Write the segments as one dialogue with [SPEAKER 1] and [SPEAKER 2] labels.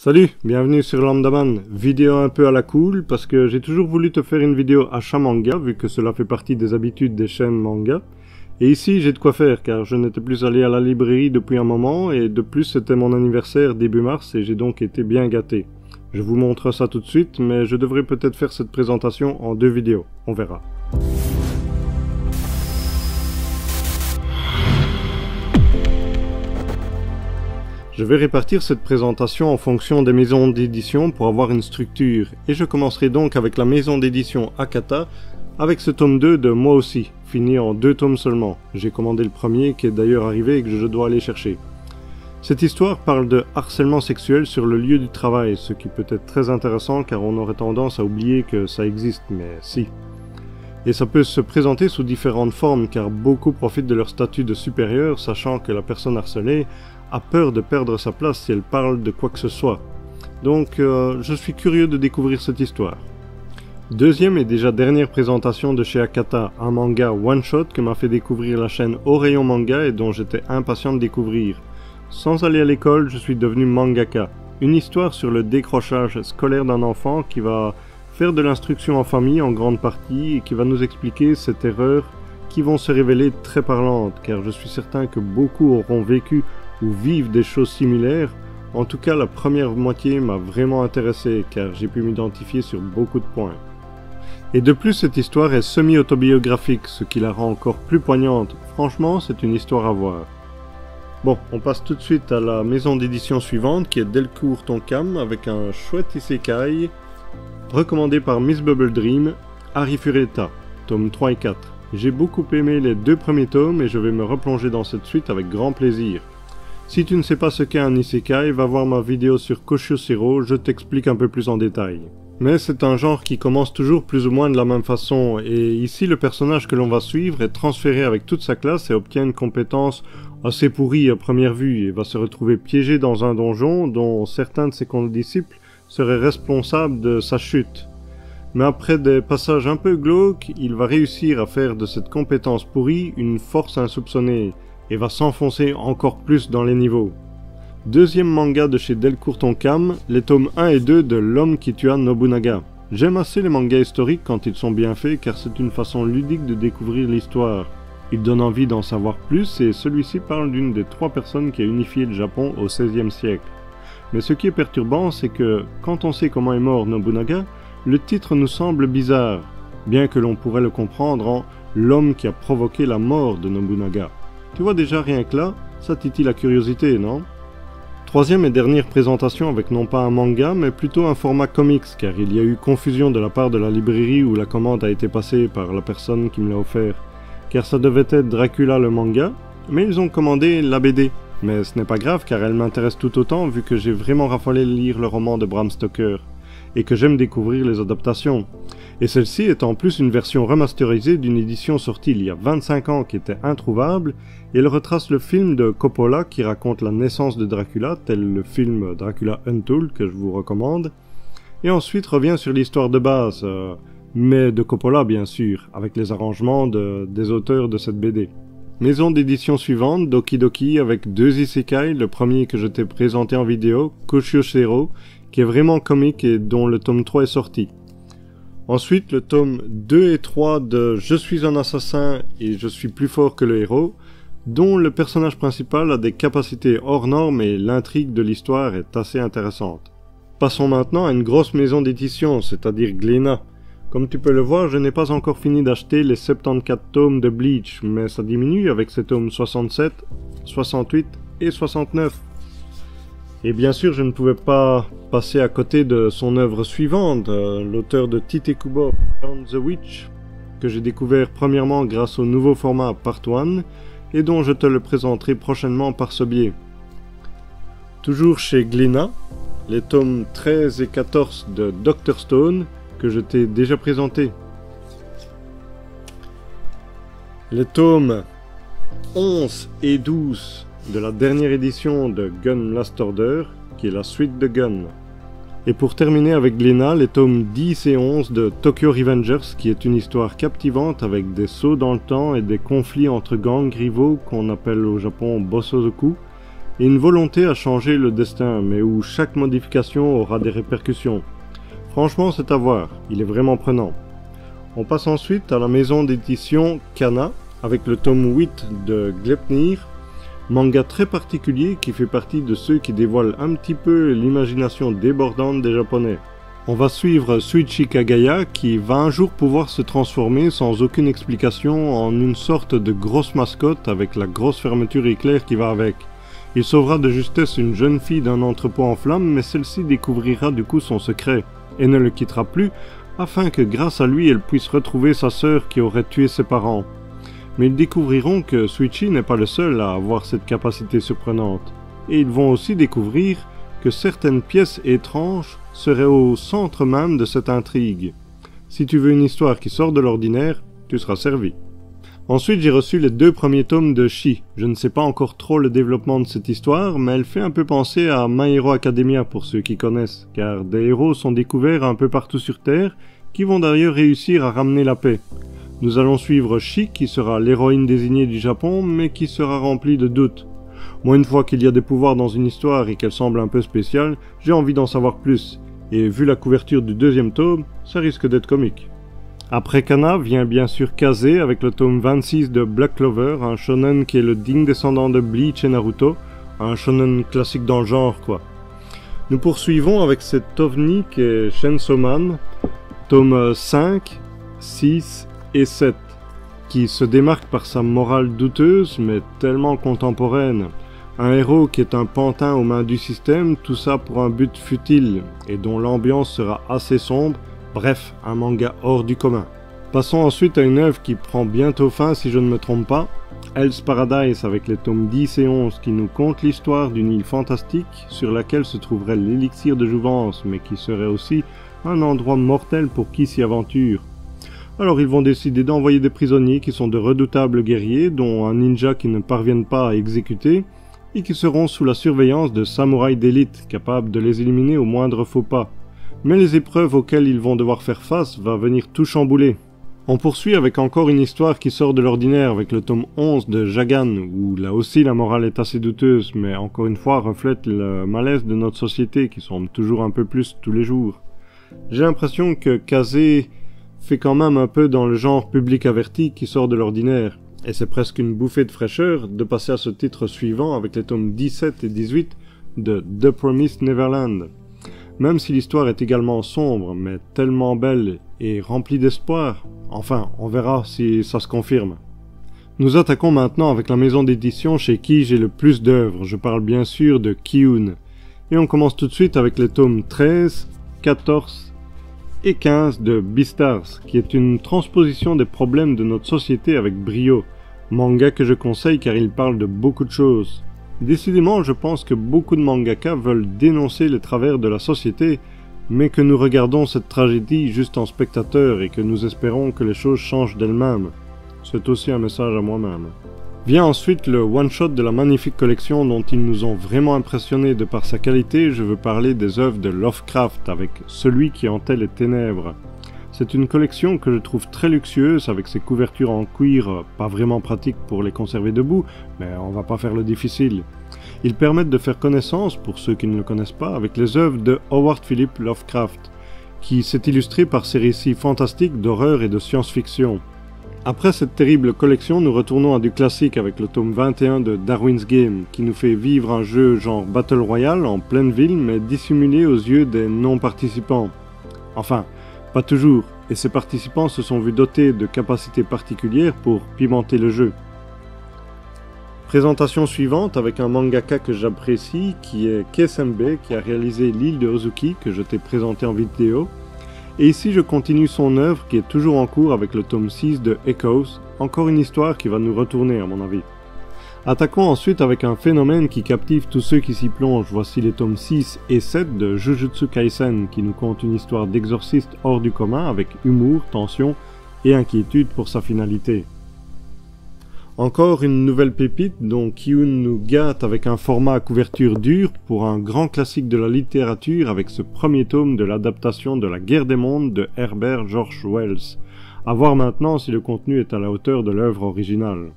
[SPEAKER 1] Salut, bienvenue sur Lambdaman, vidéo un peu à la cool parce que j'ai toujours voulu te faire une vidéo achat manga vu que cela fait partie des habitudes des chaînes manga. Et ici j'ai de quoi faire car je n'étais plus allé à la librairie depuis un moment et de plus c'était mon anniversaire début mars et j'ai donc été bien gâté. Je vous montre ça tout de suite mais je devrais peut-être faire cette présentation en 2 vidéos, on verra. Je vais répartir cette présentation en fonction des maisons d'édition pour avoir une structure, et je commencerai donc avec la maison d'édition Akata, avec ce tome 2 de Moi aussi, fini en 2 tomes seulement. J'ai commandé le premier qui est d'ailleurs arrivé et que je dois aller chercher. Cette histoire parle de harcèlement sexuel sur le lieu du travail, ce qui peut être très intéressant car on aurait tendance à oublier que ça existe, mais si. Et ça peut se présenter sous différentes formes car beaucoup profitent de leur statut de supérieur, sachant que la personne harcelée a peur de perdre sa place si elle parle de quoi que ce soit. Donc je suis curieux de découvrir cette histoire. Deuxième et déjà dernière présentation de chez Akata, un manga one-shot que m'a fait découvrir la chaîne Au Rayon Manga et dont j'étais impatient de découvrir. Sans aller à l'école, je suis devenu mangaka. Une histoire sur le décrochage scolaire d'un enfant qui va faire de l'instruction en famille en grande partie et qui va nous expliquer cette erreur qui vont se révéler très parlantes car je suis certain que beaucoup auront vécu ou vivent des choses similaires. En tout cas, la première moitié m'a vraiment intéressé car j'ai pu m'identifier sur beaucoup de points. Et de plus, cette histoire est semi-autobiographique, ce qui la rend encore plus poignante. Franchement, c'est une histoire à voir. Bon, on passe tout de suite à la maison d'édition suivante qui est Delcourt Tonkam avec un chouette isekai recommandé par Miss Bubble Dream, Arifureta, tomes 3 et 4. J'ai beaucoup aimé les 2 premiers tomes et je vais me replonger dans cette suite avec grand plaisir. Si tu ne sais pas ce qu'est un isekai, va voir ma vidéo sur Koshio-Sero, je t'explique un peu plus en détail. Mais c'est un genre qui commence toujours plus ou moins de la même façon, et ici le personnage que l'on va suivre est transféré avec toute sa classe et obtient une compétence assez pourrie à première vue, et va se retrouver piégé dans un donjon dont certains de ses condisciples seraient responsables de sa chute. Mais après des passages un peu glauques, il va réussir à faire de cette compétence pourrie une force insoupçonnée, et va s'enfoncer encore plus dans les niveaux. Deuxième manga de chez Delcourt Tonkam, les tomes 1 et 2 de L'homme qui tua Nobunaga. J'aime assez les mangas historiques quand ils sont bien faits car c'est une façon ludique de découvrir l'histoire. Il donne envie d'en savoir plus et celui-ci parle d'une des 3 personnes qui a unifié le Japon au XVIe siècle. Mais ce qui est perturbant, c'est que, quand on sait comment est mort Nobunaga, le titre nous semble bizarre, bien que l'on pourrait le comprendre en « l'homme qui a provoqué la mort de Nobunaga ». Tu vois déjà rien que là, ça titille la curiosité, non? Troisième et dernière présentation avec non pas un manga, mais plutôt un format comics, car il y a eu confusion de la part de la librairie où la commande a été passée par la personne qui me l'a offert. Car ça devait être Dracula le manga, mais ils ont commandé la BD. Mais ce n'est pas grave car elle m'intéresse tout autant vu que j'ai vraiment raffolé lire le roman de Bram Stoker, et que j'aime découvrir les adaptations. Et celle-ci est en plus une version remasterisée d'une édition sortie il y a 25 ans qui était introuvable, et elle retrace le film de Coppola qui raconte la naissance de Dracula, tel le film Dracula Untold que je vous recommande, et ensuite revient sur l'histoire de base, mais de Coppola bien sûr, avec les arrangements des auteurs de cette BD. Maison d'édition suivante, Doki Doki, avec 2 isekai, le premier que je t'ai présenté en vidéo, Koshio-Sero, qui est vraiment comique et dont le tome 3 est sorti. Ensuite, le tome 2 et 3 de Je suis un assassin et je suis plus fort que le héros, dont le personnage principal a des capacités hors normes et l'intrigue de l'histoire est assez intéressante. Passons maintenant à une grosse maison d'édition, c'est-à-dire Glénat. Comme tu peux le voir, je n'ai pas encore fini d'acheter les 74 tomes de Bleach, mais ça diminue avec ces tomes 67, 68 et 69. Et bien sûr, je ne pouvais pas passer à côté de son œuvre suivante, l'auteur de Tite Kubo, Beyond the Witch, que j'ai découvert premièrement grâce au nouveau format Part 1, et dont je te le présenterai prochainement par ce biais. Toujours chez Glénat, les tomes 13 et 14 de Dr Stone, que je t'ai déjà présenté. Les tomes 11 et 12 de la dernière édition de Gun Last Order, qui est la suite de Gun. Et pour terminer avec Glénat, les tomes 10 et 11 de Tokyo Revengers, qui est une histoire captivante avec des sauts dans le temps et des conflits entre gangs rivaux qu'on appelle au Japon Bosozoku, et une volonté à changer le destin, mais où chaque modification aura des répercussions. Franchement, c'est à voir, il est vraiment prenant. On passe ensuite à la maison d'édition Kana, avec le tome 8 de Gleipnir, manga très particulier qui fait partie de ceux qui dévoilent un petit peu l'imagination débordante des Japonais. On va suivre Suichi Kagaya qui va un jour pouvoir se transformer sans aucune explication en une sorte de grosse mascotte avec la grosse fermeture éclair qui va avec. Il sauvera de justesse une jeune fille d'un entrepôt en flammes, mais celle-ci découvrira du coup son secret et ne le quittera plus afin que grâce à lui elle puisse retrouver sa sœur qui aurait tué ses parents. Mais ils découvriront que Suichi n'est pas le seul à avoir cette capacité surprenante, et ils vont aussi découvrir que certaines pièces étranges seraient au centre même de cette intrigue. Si tu veux une histoire qui sort de l'ordinaire, tu seras servi. Ensuite, j'ai reçu les 2 premiers tomes de Shi. Je ne sais pas encore trop le développement de cette histoire, mais elle fait un peu penser à My Hero Academia pour ceux qui connaissent, car des héros sont découverts un peu partout sur Terre, qui vont d'ailleurs réussir à ramener la paix. Nous allons suivre Shi, qui sera l'héroïne désignée du Japon, mais qui sera remplie de doutes. Moi, une fois qu'il y a des pouvoirs dans une histoire et qu'elle semble un peu spéciale, j'ai envie d'en savoir plus, et vu la couverture du 2e tome, ça risque d'être comique. Après Kana vient bien sûr Kaze avec le tome 26 de Black Clover, un shonen qui est le digne descendant de Bleach et Naruto, un shonen classique dans le genre quoi. Nous poursuivons avec cette ovni qui est Chainsaw Man, tome 5, 6 et 7, qui se démarque par sa morale douteuse mais tellement contemporaine. Un héros qui est un pantin aux mains du système, tout ça pour un but futile, et dont l'ambiance sera assez sombre, bref, un manga hors du commun. Passons ensuite à une œuvre qui prend bientôt fin si je ne me trompe pas, Hell's Paradise avec les tomes 10 et 11 qui nous content l'histoire d'une île fantastique sur laquelle se trouverait l'élixir de jouvence, mais qui serait aussi un endroit mortel pour qui s'y aventure. Alors ils vont décider d'envoyer des prisonniers qui sont de redoutables guerriers, dont un ninja qui ne parviennent pas à exécuter, et qui seront sous la surveillance de samouraïs d'élite, capables de les éliminer au moindre faux pas. Mais les épreuves auxquelles ils vont devoir faire face vont venir tout chambouler. On poursuit avec encore une histoire qui sort de l'ordinaire avec le tome 11 de Jagan, où là aussi la morale est assez douteuse, mais encore une fois reflète le malaise de notre société qui semble toujours un peu plus tous les jours. J'ai l'impression que Kaze fait quand même un peu dans le genre public averti qui sort de l'ordinaire. Et c'est presque une bouffée de fraîcheur de passer à ce titre suivant avec les tomes 17 et 18 de The Promised Neverland. Même si l'histoire est également sombre, mais tellement belle et remplie d'espoir. Enfin, on verra si ça se confirme. Nous attaquons maintenant avec la maison d'édition chez qui j'ai le plus d'œuvres. Je parle bien sûr de Kiun. Et on commence tout de suite avec les tomes 13, 14 et 15 de Beastars, qui est une transposition des problèmes de notre société avec brio. Manga que je conseille car il parle de beaucoup de choses. Décidément, je pense que beaucoup de mangaka veulent dénoncer les travers de la société, mais que nous regardons cette tragédie juste en spectateur et que nous espérons que les choses changent d'elles-mêmes. C'est aussi un message à moi-même. Vient ensuite le one-shot de la magnifique collection dont ils nous ont vraiment impressionnés de par sa qualité. Je veux parler des œuvres de Lovecraft avec Celui qui hantait les ténèbres. C'est une collection que je trouve très luxueuse avec ses couvertures en cuir, pas vraiment pratiques pour les conserver debout, mais on va pas faire le difficile. Ils permettent de faire connaissance, pour ceux qui ne le connaissent pas, avec les œuvres de Howard Philip Lovecraft, qui s'est illustré par ses récits fantastiques d'horreur et de science-fiction. Après cette terrible collection, nous retournons à du classique avec le tome 21 de Darwin's Game, qui nous fait vivre un jeu genre Battle Royale en pleine ville, mais dissimulé aux yeux des non-participants. Enfin, pas toujours, et ces participants se sont vus dotés de capacités particulières pour pimenter le jeu. Présentation suivante avec un mangaka que j'apprécie, qui est Kesembe, qui a réalisé l'île de Ozuki, que je t'ai présenté en vidéo. Et ici je continue son œuvre qui est toujours en cours avec le tome 6 de Echoes, encore une histoire qui va nous retourner à mon avis. Attaquons ensuite avec un phénomène qui captive tous ceux qui s'y plongent. Voici les tomes 6 et 7 de Jujutsu Kaisen qui nous conte une histoire d'exorciste hors du commun avec humour, tension et inquiétude pour sa finalité. Encore une nouvelle pépite dont Kiun nous gâte avec un format à couverture dure pour un grand classique de la littérature avec ce premier tome de l'adaptation de La Guerre des mondes de Herbert George Wells. À voir maintenant si le contenu est à la hauteur de l'œuvre originale.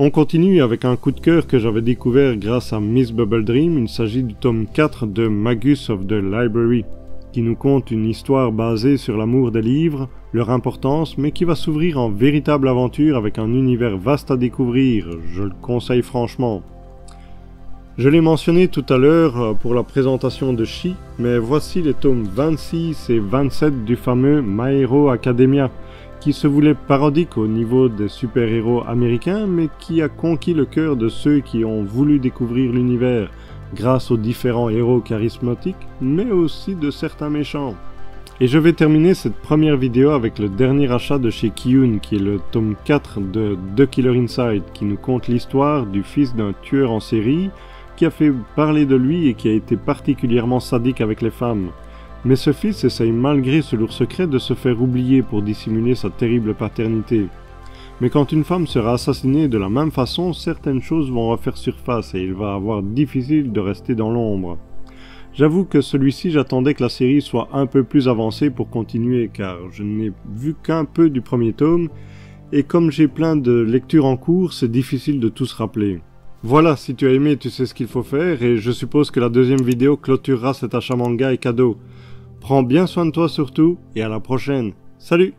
[SPEAKER 1] On continue avec un coup de cœur que j'avais découvert grâce à Miss Bubble Dream. Il s'agit du tome 4 de Magus of the Library, qui nous conte une histoire basée sur l'amour des livres, leur importance, mais qui va s'ouvrir en véritable aventure avec un univers vaste à découvrir. Je le conseille franchement. Je l'ai mentionné tout à l'heure pour la présentation de Chi, mais voici les tomes 26 et 27 du fameux My Hero Academia, qui se voulait parodique au niveau des super-héros américains, mais qui a conquis le cœur de ceux qui ont voulu découvrir l'univers, grâce aux différents héros charismatiques, mais aussi de certains méchants. Et je vais terminer cette première vidéo avec le dernier achat de chez Kiyun, qui est le tome 4 de The Killer Inside, qui nous conte l'histoire du fils d'un tueur en série, qui a fait parler de lui et qui a été particulièrement sadique avec les femmes. Mais ce fils essaye malgré ce lourd secret de se faire oublier pour dissimuler sa terrible paternité. Mais quand une femme sera assassinée de la même façon, certaines choses vont refaire surface et il va avoir difficile de rester dans l'ombre. J'avoue que celui-ci j'attendais que la série soit un peu plus avancée pour continuer car je n'ai vu qu'un peu du premier tome et comme j'ai plein de lectures en cours, c'est difficile de tout se rappeler. Voilà, si tu as aimé, tu sais ce qu'il faut faire et je suppose que la deuxième vidéo clôturera cet achat manga et cadeau. Prends bien soin de toi surtout, et à la prochaine. Salut!